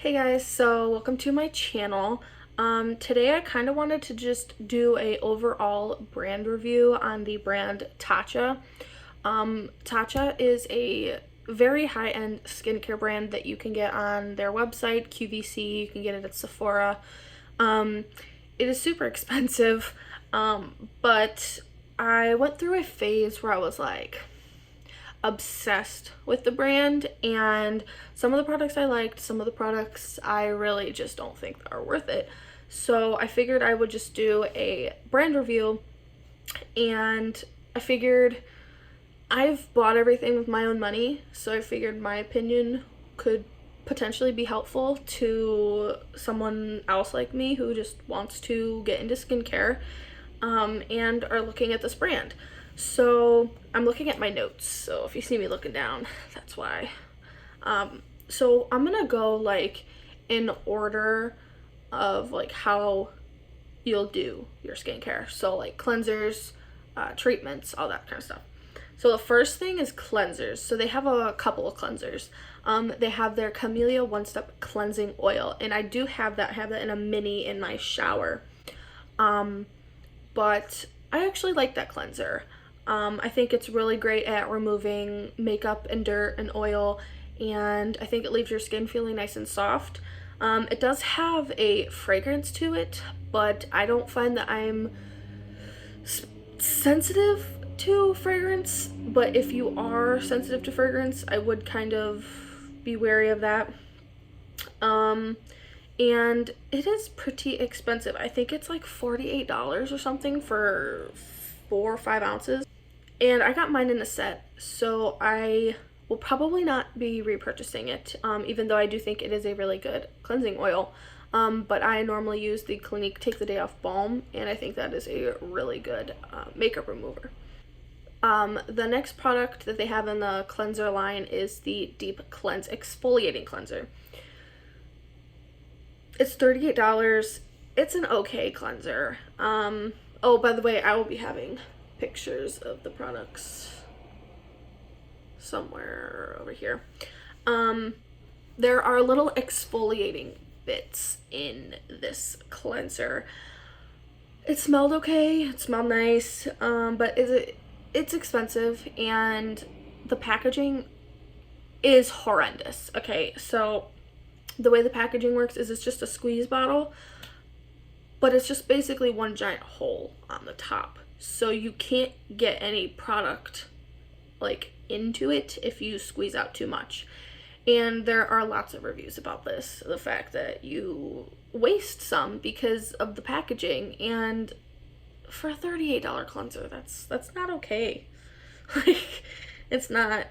Hey guys, so welcome to my channel. Today I kind of wanted to just do a overall brand review on the brand Tatcha. Tatcha is a very high-end skincare brand that you can get on their website, QVC, you can get it at Sephora. It is super expensive, but I went through a phase where I was like, obsessed with the brand, and some of the products I liked, some of the products I really just don't think are worth it. So I figured I would just do a brand review, and I figured I've bought everything with my own money, so I figured my opinion could potentially be helpful to someone else like me who just wants to get into skincare and are looking at this brand. So I'm looking at my notes, so if you see me looking down, that's why. So I'm gonna go like in order of like how you'll do your skincare. So like cleansers, treatments, all that kind of stuff. So the first thing is cleansers. So they have a couple of cleansers. They have their Camellia One Step Cleansing Oil, and I do have that. I have that in a mini in my shower. But I actually like that cleanser. I think it's really great at removing makeup and dirt and oil, and I think it leaves your skin feeling nice and soft. It does have a fragrance to it, but I don't find that I'm sensitive to fragrance. But if you are sensitive to fragrance, I would kind of be wary of that. And it is pretty expensive. I think it's like $48 or something for 4 or 5 ounces. And I got mine in a set, so I will probably not be repurchasing it, even though I do think it is a really good cleansing oil. But I normally use the Clinique Take the Day Off Balm, and I think that is a really good makeup remover. The next product that they have in the cleanser line is the Deep Cleanse Exfoliating Cleanser. It's $38. It's an okay cleanser. Oh, by the way, I will be having pictures of the products somewhere over here. There are little exfoliating bits in this cleanser. It smelled okay, it smelled nice, but it's expensive, and the packaging is horrendous. Okay, so the way the packaging works is it's just a squeeze bottle, but it's just basically one giant hole on the top. So you can't get any product like into it if you squeeze out too much. And there are lots of reviews about this, the fact that you waste some because of the packaging, and for a $38 cleanser, that's not okay. Like, it's not.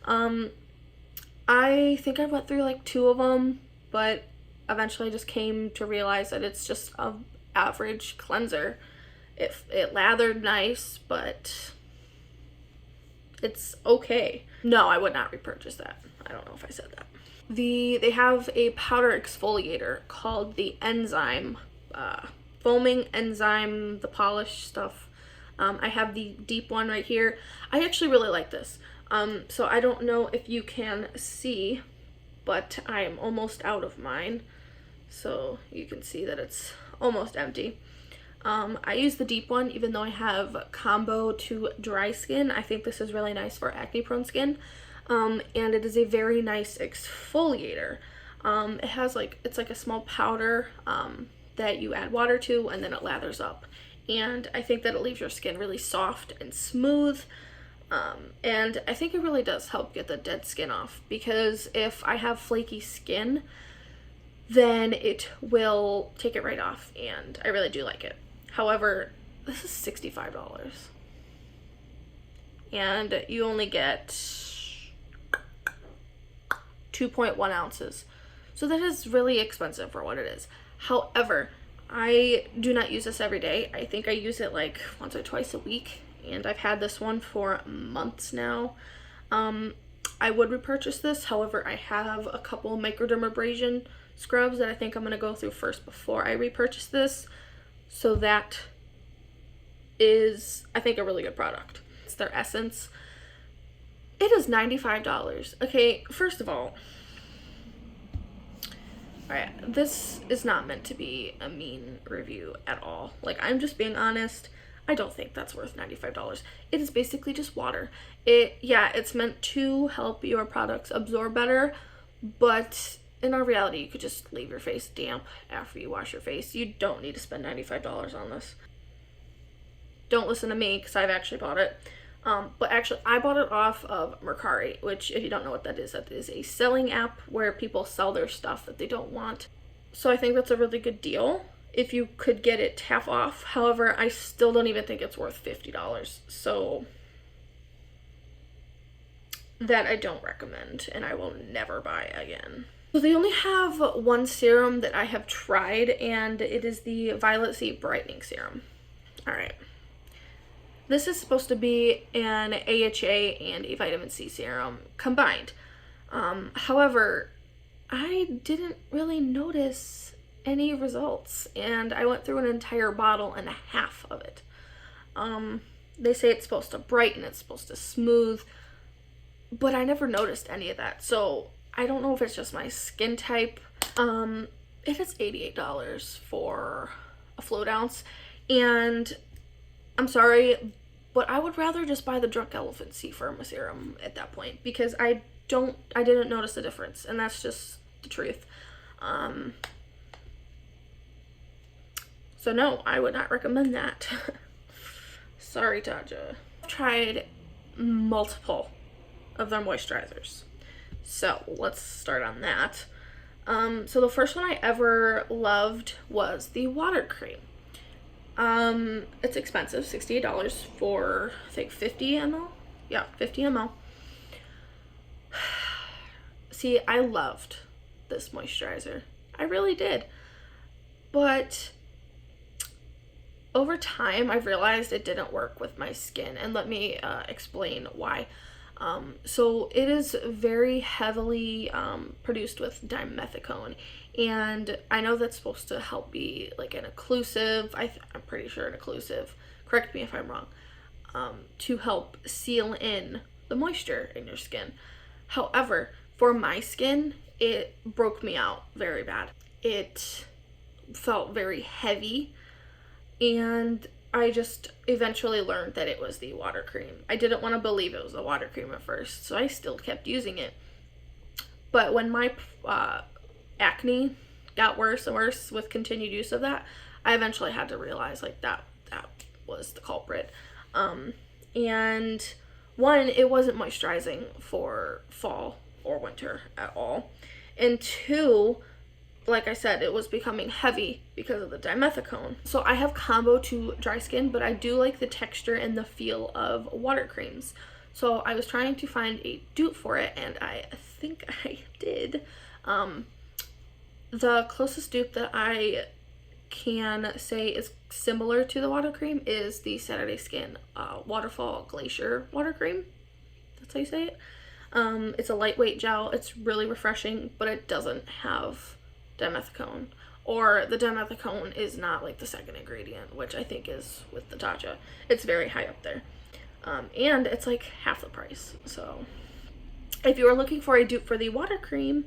I think I went through like 2 of them, but eventually I just came to realize that it's just a average cleanser. It lathered nice, but it's okay. No, I would not repurchase that. I don't know if I said that. They have a powder exfoliator called the Enzyme, foaming enzyme, the polish stuff. I have the deep one right here. I actually really like this. So I don't know if you can see, but I am almost out of mine. So you can see that it's almost empty. I use the deep one even though I have combo to dry skin. I think this is really nice for acne prone skin. And it is a very nice exfoliator. It has it's like a small powder that you add water to, and then it lathers up. And I think that it leaves your skin really soft and smooth. And I think it really does help get the dead skin off, because if I have flaky skin, then it will take it right off, and I really do like it. However, this is $65, and you only get 2.1 ounces. So that is really expensive for what it is. However, I do not use this every day. I think I use it like once or twice a week, and I've had this one for months now. I would repurchase this. However, I have a couple microdermabrasion scrubs that I think I'm going to go through first before I repurchase this. So that is, I think, a really good product. It's their Essence. It is $95. Okay, first of all, Alright, this is not meant to be a mean review at all. Like, I'm just being honest. I don't think that's worth $95. It is basically just water. Yeah, it's meant to help your products absorb better, but in our reality, you could just leave your face damp after you wash your face. You don't need to spend $95 on this. Don't listen to me, because I've actually bought it. But actually, I bought it off of Mercari, which, if you don't know what that is a selling app where people sell their stuff that they don't want. So I think that's a really good deal if you could get it half off. However, I still don't even think it's worth $50. So that I don't recommend, and I will never buy again. So they only have one serum that I have tried, and it is the Violet Sea Brightening Serum. Alright. This is supposed to be an AHA and a vitamin C serum combined. However, I didn't really notice any results, and I went through an entire bottle and a half of it. They say it's supposed to brighten, it's supposed to smooth, but I never noticed any of that. So I don't know if it's just my skin type. It is $88 for a float ounce, and I'm sorry, but I would rather just buy the Drunk Elephant Sea Firma serum at that point, because I didn't notice the difference, and that's just the truth. So no, I would not recommend that. Sorry, Tatcha. I've tried multiple of their moisturizers, so let's start on that. So the first one I ever loved was the water cream. It's expensive, $68 for, I think, 50 ml? Yeah, 50 ml. See, I loved this moisturizer. I really did. But over time, I've realized it didn't work with my skin, and let me explain why. So it is very heavily produced with dimethicone, and I know that's supposed to help be like an occlusive, I'm pretty sure an occlusive, correct me if I'm wrong, to help seal in the moisture in your skin. However, for my skin, it broke me out very bad. It felt very heavy, and I just eventually learned that it was the water cream. I didn't want to believe it was the water cream at first, so I still kept using it. But when my acne got worse and worse with continued use of that, I eventually had to realize like that was the culprit. And one, it wasn't moisturizing for fall or winter at all. And two, like I said, it was becoming heavy because of the dimethicone. So I have combo to dry skin, but I do like the texture and the feel of water creams. So I was trying to find a dupe for it, and I think I did. The closest dupe that I can say is similar to the water cream is the Saturday Skin Waterfall Glacier water cream. That's how you say it. It's a lightweight gel. It's really refreshing, but it doesn't have dimethicone, or the dimethicone is not like the second ingredient, which I think is with the Tatcha. It's very high up there, and it's like half the price. So if you are looking for a dupe for the water cream,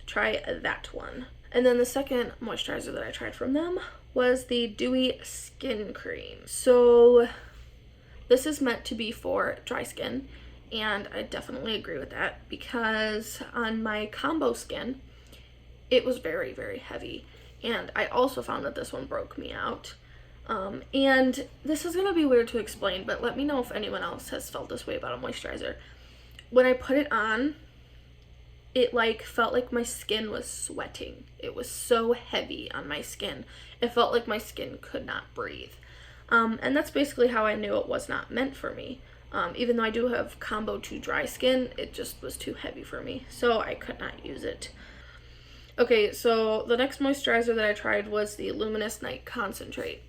try that one. And then the second moisturizer that I tried from them was the Dewy Skin Cream. So this is meant to be for dry skin, and I definitely agree with that, because on my combo skin, it was very, very heavy. And I also found that this one broke me out. And this is going to be weird to explain, but let me know if anyone else has felt this way about a moisturizer. When I put it on, it like felt like my skin was sweating. It was so heavy on my skin. It felt like my skin could not breathe. And that's basically how I knew it was not meant for me. Even though I do have combo to dry skin, it just was too heavy for me, so I could not use it. Okay, so the next moisturizer that I tried was the Luminous Night Concentrate.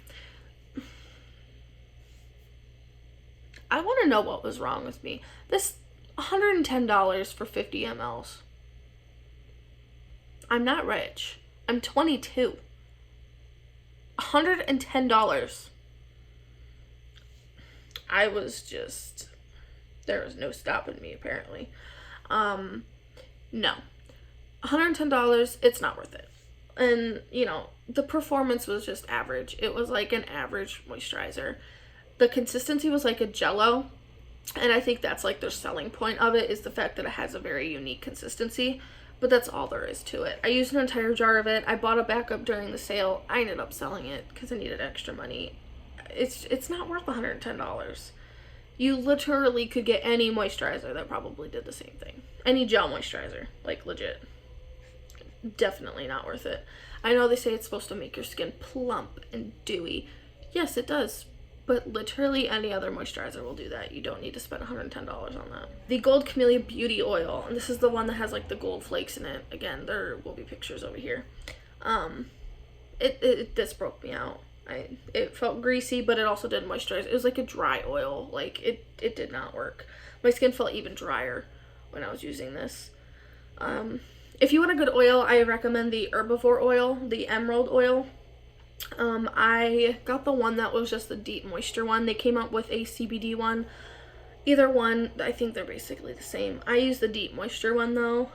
I want to know what was wrong with me. This $110 for 50 mLs. I'm not rich. I'm 22. $110. I was just, there was no stopping me apparently. No. $110, it's not worth it. And, you know, the performance was just average. It was like an average moisturizer. The consistency was like a Jello, and I think that's like their selling point of it, is the fact that it has a very unique consistency. But that's all there is to it. I used an entire jar of it. I bought a backup during the sale. I ended up selling it because I needed extra money. It's not worth $110. You literally could get any moisturizer that probably did the same thing. Any gel moisturizer, like legit. Definitely not worth it. I know they say it's supposed to make your skin plump and dewy. Yes, it does. But literally any other moisturizer will do that. You don't need to spend $110 on that. The Gold Camellia Beauty Oil, and this is the one that has like the gold flakes in it. Again, there will be pictures over here. This broke me out. It felt greasy, but it also didn't moisturize. It was like a dry oil. Like it did not work. My skin felt even drier when I was using this. If you want a good oil, I recommend the Herbivore oil, the Emerald oil. I got the one that was just the deep moisture one. They came out with a CBD one. Either one, I think they're basically the same. I use the deep moisture one though.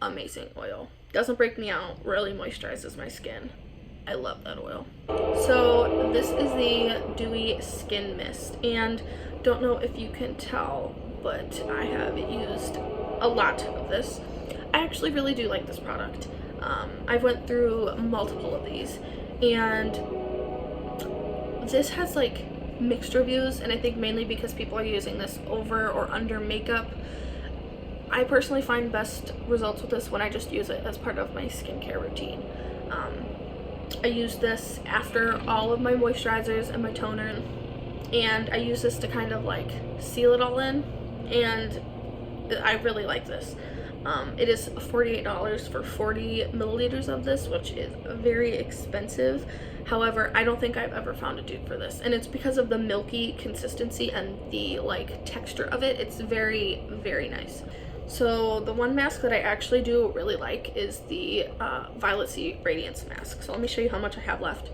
Amazing oil. Doesn't break me out, really moisturizes my skin. I love that oil. So this is the Dewy Skin Mist, and don't know if you can tell, but I have used a lot of this. I actually really do like this product. I've went through multiple of these, and this has like mixed reviews, and I think mainly because people are using this over or under makeup. I personally find best results with this when I just use it as part of my skincare routine. I use this after all of my moisturizers and my toner, and I use this to kind of like seal it all in, and I really like this. It is $48 for 40 milliliters of this, which is very expensive. However, I don't think I've ever found a dupe for this, and it's because of the milky consistency and the like texture of it. It's very, very nice. So the one mask that I actually do really like is the Violet Sea Radiance mask. So let me show you how much I have left.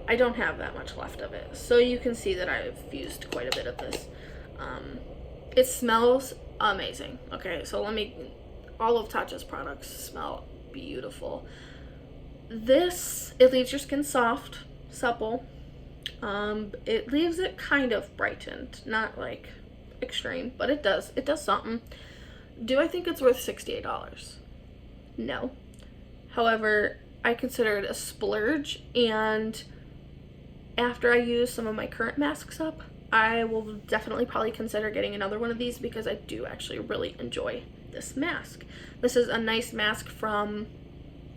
I don't have that much left of it, so you can see that I've used quite a bit of this. It smells amazing. Okay, so all of Tatcha's products smell beautiful. This, it leaves your skin soft, supple. It leaves it kind of brightened, not like extreme, but it does something. Do I think it's worth $68? No. However, I consider it a splurge, and after I use some of my current masks up, I will definitely probably consider getting another one of these because I do actually really enjoy this mask. This is a nice mask from,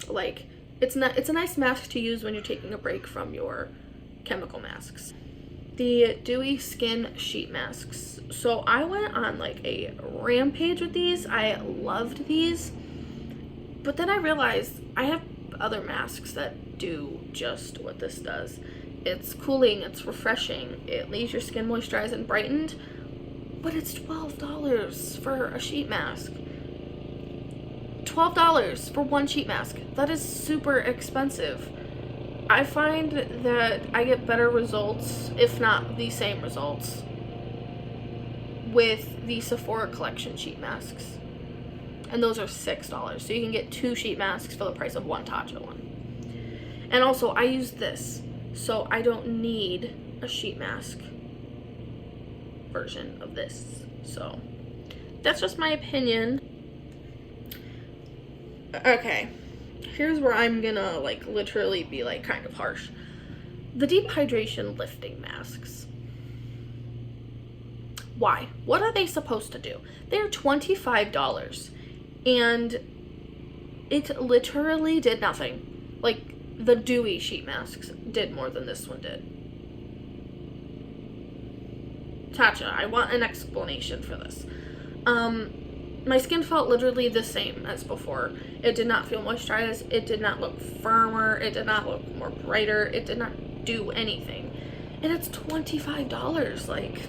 like, it's a nice mask to use when you're taking a break from your chemical masks. The Dewy Skin Sheet Masks. So I went on like a rampage with these. I loved these. But then I realized I have other masks that do just what this does. It's cooling, it's refreshing, it leaves your skin moisturized and brightened, but it's $12 for a sheet mask. $12 for one sheet mask. That is super expensive. I find that I get better results, if not the same results, with the Sephora collection sheet masks. And those are $6. So you can get 2 sheet masks for the price of one Tatcha one. And also, I use this, so I don't need a sheet mask version of this. So that's just my opinion. Okay. Here's where I'm gonna like literally be like kind of harsh. The deep hydration lifting masks. Why? What are they supposed to do? They're $25 and it literally did nothing. Like the Dewy sheet masks did more than this one did. Tatcha, I want an explanation for this. My skin felt literally the same as before. It did not feel moisturized. It did not look firmer. It did not look more brighter. It did not do anything. And it's $25. Like,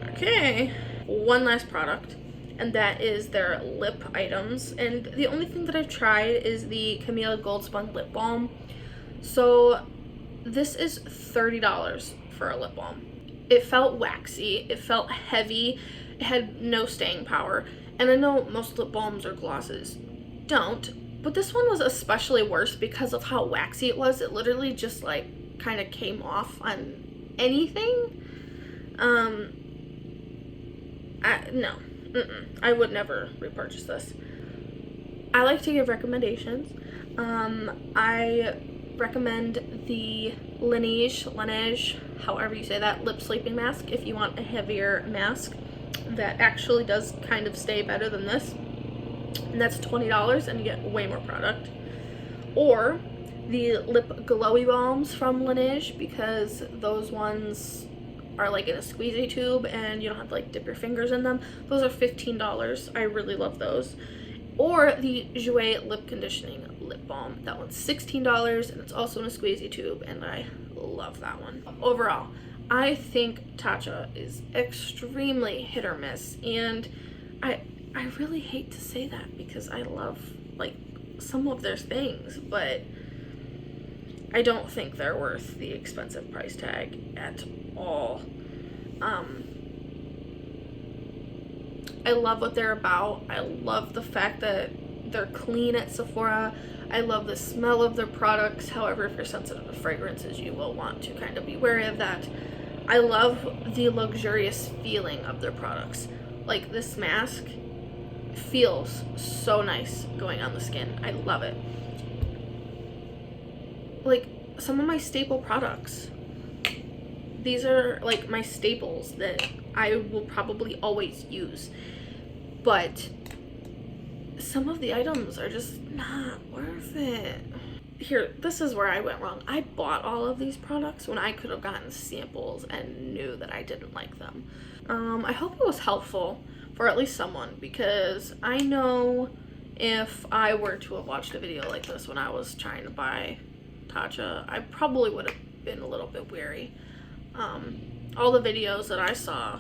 okay. One last product, and that is their lip items. And the only thing that I've tried is the Camellia Gold Spun Lip Balm. So this is $30 for a lip balm. It felt waxy. It felt heavy. It had no staying power. And I know most lip balms or glosses don't, But this one was especially worse because of how waxy it was. It literally just like kind of came off on anything. No. I would never repurchase this. I like to give recommendations. I recommend the Laneige, however you say that, lip sleeping mask if you want a heavier mask that actually does kind of stay better than this. And that's $20 and you get way more product. Or the lip glowy balms from Laneige, because those ones are like in a squeezy tube and you don't have to like dip your fingers in them. Those are $15. I really love those. Or the Jouer lip conditioning lip balm. That one's $16 and it's also in a squeezy tube and I love that one. Overall, I think Tatcha is extremely hit or miss, and I really hate to say that because I love like some of their things, but I don't think they're worth the expensive price tag at all. I love what they're about. I love the fact that they're clean at Sephora. I love the smell of their products. However, if you're sensitive to fragrances, you will want to kind of be wary of that. I love the luxurious feeling of their products. Like this mask feels so nice going on the skin. I love it. Like some of my staple products. These are like my staples that I will probably always use. But some of the items are just not worth it. Here, this is where I went wrong. I bought all of these products when I could have gotten samples and knew that I didn't like them. I hope it was helpful for at least someone, because I know if I were to have watched a video like this when I was trying to buy Tatcha, I probably would have been a little bit wary. All the videos that I saw,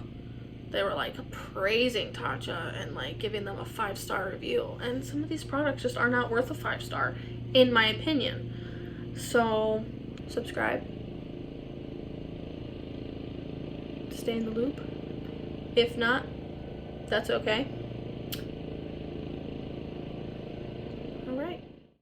they were like praising Tatcha and like giving them a 5-star review, and some of these products just are not worth a 5-star in my opinion. So subscribe, stay in the loop. If not, that's okay.